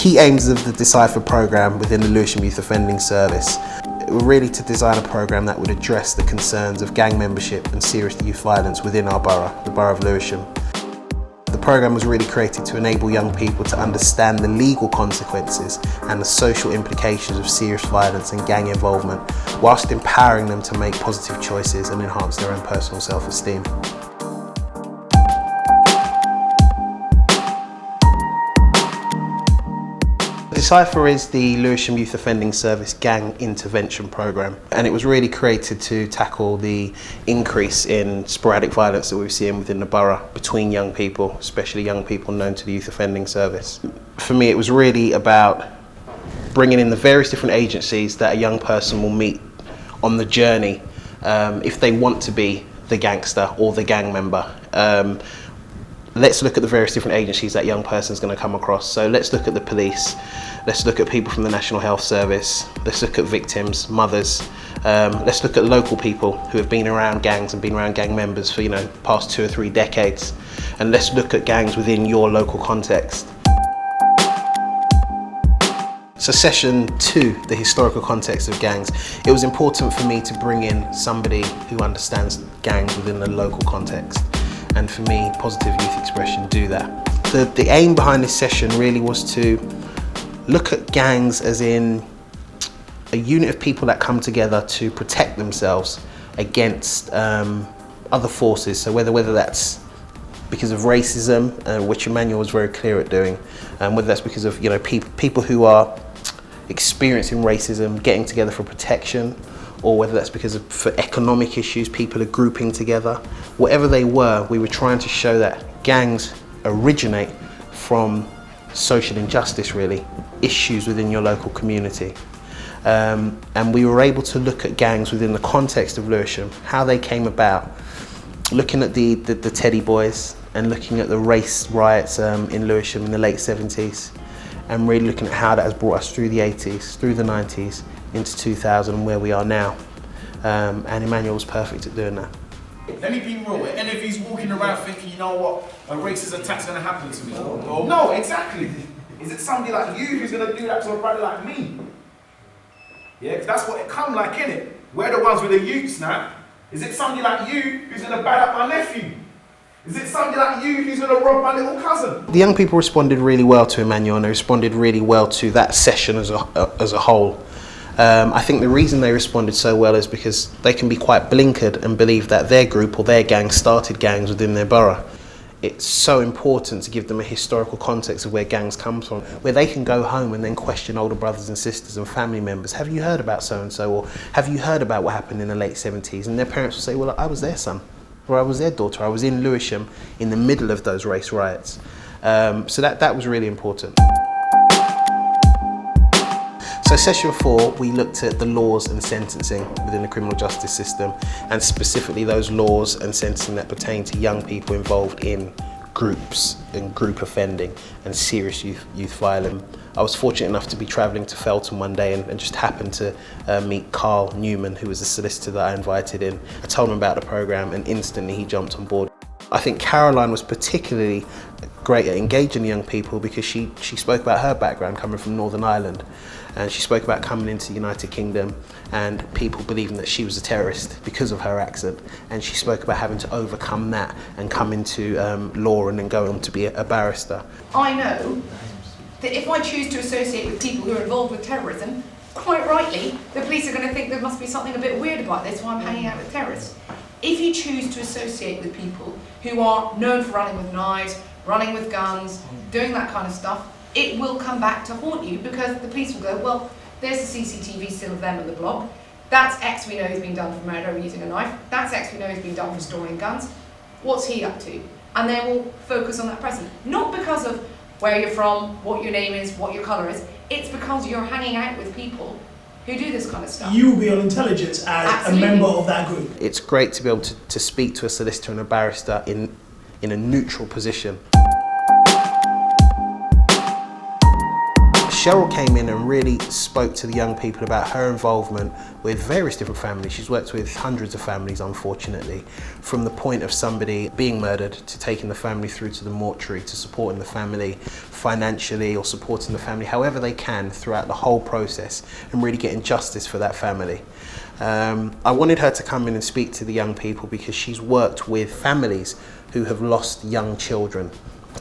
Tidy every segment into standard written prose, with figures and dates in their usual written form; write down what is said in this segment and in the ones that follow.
key aims of the Decipher programme within the Lewisham Youth Offending Service were really to design a programme that would address the concerns of gang membership and serious youth violence within our borough, the borough of Lewisham. The programme was really created to enable young people to understand the legal consequences and the social implications of serious violence and gang involvement, whilst empowering them to make positive choices and enhance their own personal self-esteem. Decipher is the Lewisham Youth Offending Service gang intervention programme, and it was really created to tackle the increase in sporadic violence that we're seeing within the borough between young people, especially young people known to the Youth Offending Service. For me, it was really about bringing in the various different agencies that a young person will meet on the journey if they want to be the gangster or the gang member. Let's look at the various different agencies that young person's going to come across. So let's look at the police, let's look at people from the National Health Service, let's look at victims, mothers, let's look at local people who have been around gangs and been around gang members for, past 2 or 3 decades. And let's look at gangs within your local context. So session 2, the historical context of gangs, it was important for me to bring in somebody who understands gangs within the local context. And for me, Positive Youth Expression do that. The aim behind this session really was to look at gangs as in a unit of people that come together to protect themselves against other forces. So whether that's because of racism, which Emmanuel was very clear at doing, whether that's because of people who are experiencing racism getting together for protection, or whether that's because of for economic issues, people are grouping together. Whatever they were, we were trying to show that gangs originate from social injustice, really, issues within your local community. And we were able to look at gangs within the context of Lewisham, how they came about, looking at the Teddy Boys and looking at the race riots in Lewisham in the late 70s, and really looking at how that has brought us through the 80s, through the 90s, into 2000 and where we are now. And Emmanuel was perfect at doing that. Let me be real, any of you's walking around thinking, you know what, a racist attack's gonna happen to me. No, exactly. Is it somebody like you who's gonna do that to a brother like me? Yeah, because that's what it come like, innit? We're the ones with the youths now. Is it somebody like you who's gonna bad up my nephew? Is it somebody like you who's gonna rob my little cousin? The young people responded really well to Emmanuel, and they responded really well to that session as a whole. I think the reason they responded so well is because they can be quite blinkered and believe that their group or their gang started gangs within their borough. It's so important to give them a historical context of where gangs come from, where they can go home and then question older brothers and sisters and family members. Have you heard about so-and-so? Or have you heard about what happened in the late 70s? And their parents will say, well, I was their son, or I was their daughter. I was in Lewisham in the middle of those race riots. So that was really important. So session 4, we looked at the laws and sentencing within the criminal justice system, and specifically those laws and sentencing that pertain to young people involved in groups and group offending and serious youth violence. I was fortunate enough to be travelling to Felton one day and just happened to meet Carl Newman, who was a solicitor that I invited in. I told him about the programme and instantly he jumped on board. I think Caroline was particularly great at engaging the young people because she spoke about her background coming from Northern Ireland, and she spoke about coming into the United Kingdom and people believing that she was a terrorist because of her accent, and she spoke about having to overcome that and come into law and then go on to be a barrister. I know that if I choose to associate with people who are involved with terrorism, quite rightly, the police are going to think there must be something a bit weird about this, why I'm hanging out with terrorists. If you choose to associate with people who are known for running with knives, running with guns, doing that kind of stuff, it will come back to haunt you because the police will go, well, there's the CCTV still of them in the block. That's X we know has been done for murder using a knife. That's X we know has been done for storing guns. What's he up to? And they will focus on that person. Not because of where you're from, what your name is, what your colour is. It's because you're hanging out with people who do this kind of stuff. You will be on intelligence as Absolutely. A member of that group. It's great to be able to speak to a solicitor and a barrister in a neutral position. Cheryl came in and really spoke to the young people about her involvement with various different families. She's worked with hundreds of families, unfortunately, from the point of somebody being murdered to taking the family through to the mortuary, to supporting the family financially or supporting the family however they can throughout the whole process and really getting justice for that family. I wanted her to come in and speak to the young people because she's worked with families who have lost young children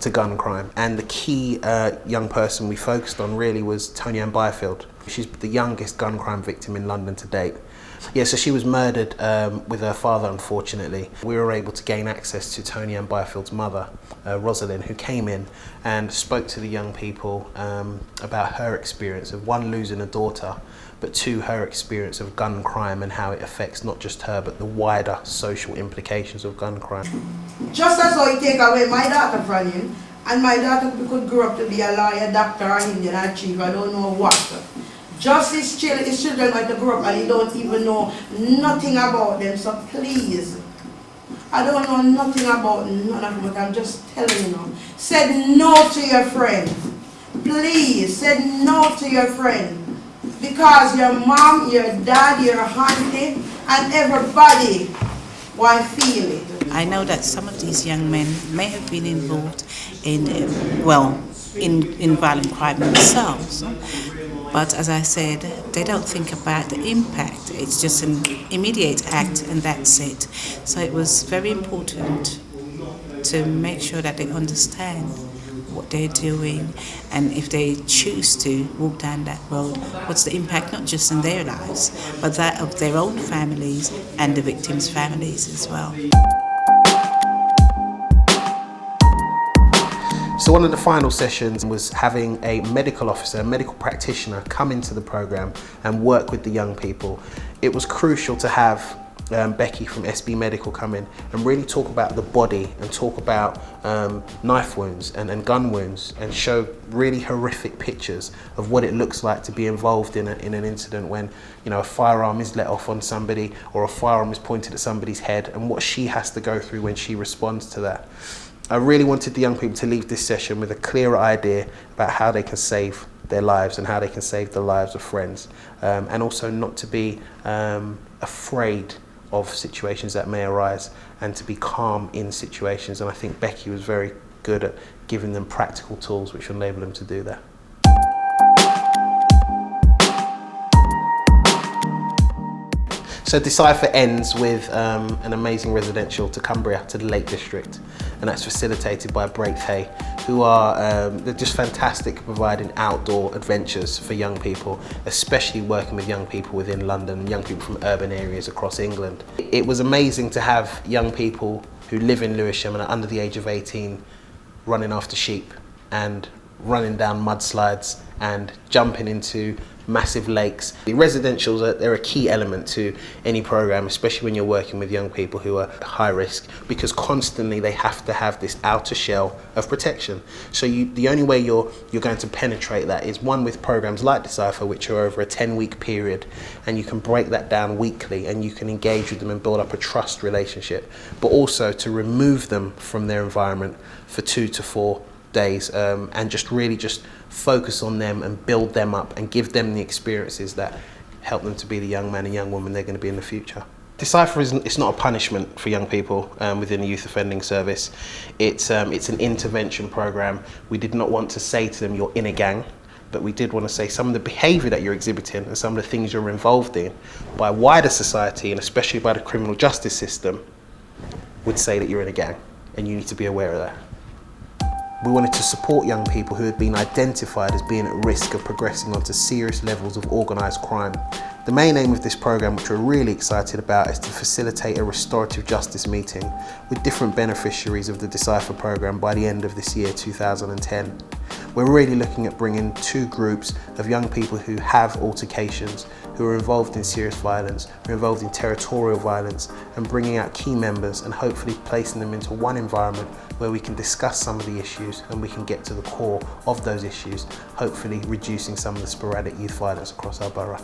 to gun crime, and the key young person we focused on really was Tony Ann Byfield. She's the youngest gun crime victim in London to date. Yeah, so she was murdered with her father, unfortunately. We were able to gain access to Tony Ann Byfield's mother, Rosalind, who came in and spoke to the young people about her experience of, one, losing a daughter, but two, her experience of gun crime and how it affects not just her, but the wider social implications of gun crime. Just as how he take away my daughter from him, and my daughter could grow up to be a lawyer, doctor, or Indian, or chief, I don't know what. Just his children might grow up and he don't even know nothing about them, so please. I don't know nothing about none of them, but I'm just telling you now. Say no to your friend. Please, say no to your friend. Because your mom, your dad, your auntie, and everybody will feel it. I know that some of these young men may have been involved in, in violent crime themselves. But as I said, they don't think about the impact. It's just an immediate act and that's it. So it was very important to make sure that they understand what they're doing, and if they choose to walk down that road, what's the impact not just in their lives, but that of their own families and the victims' families as well. So one of the final sessions was having a medical officer, a medical practitioner come into the program and work with the young people. It was crucial to have Becky from SB Medical come in and really talk about the body and talk about knife wounds and gun wounds and show really horrific pictures of what it looks like to be involved in an incident when, you know, a firearm is let off on somebody or a firearm is pointed at somebody's head, and what she has to go through when she responds to that. I really wanted the young people to leave this session with a clearer idea about how they can save their lives and how they can save the lives of friends, and also not to be afraid of situations that may arise and to be calm in situations. And I think Becky was very good at giving them practical tools which will enable them to do that. So Decipher ends with an amazing residential to Cumbria, to the Lake District, and that's facilitated by Braithey, who are they're just fantastic at providing outdoor adventures for young people, especially working with young people within London, young people from urban areas across England. It was amazing to have young people who live in Lewisham and are under the age of 18 running after sheep and running down mudslides and jumping into massive lakes. The residentials, they're a key element to any program, especially when you're working with young people who are high risk, because constantly they have to have this outer shell of protection. So the only way you're going to penetrate that is, one, with programs like Decipher, which are over a 10-week period, and you can break that down weekly and you can engage with them and build up a trust relationship, but also to remove them from their environment for 2 to 4 days and just really just focus on them and build them up and give them the experiences that help them to be the young man and young woman they're going to be in the future. Decipher it's not a punishment for young people within the Youth Offending Service. It's an intervention program. We did not want to say to them, you're in a gang, but we did want to say some of the behaviour that you're exhibiting and some of the things you're involved in by wider society, and especially by the criminal justice system, would say that you're in a gang and you need to be aware of that. We wanted to support young people who had been identified as being at risk of progressing onto serious levels of organised crime. The main aim of this programme, which we're really excited about, is to facilitate a restorative justice meeting with different beneficiaries of the Decipher programme by the end of this year, 2010. We're really looking at bringing 2 groups of young people who have altercations, who are involved in serious violence, who are involved in territorial violence, and bringing out key members and hopefully placing them into one environment where we can discuss some of the issues and we can get to the core of those issues, hopefully reducing some of the sporadic youth violence across our borough.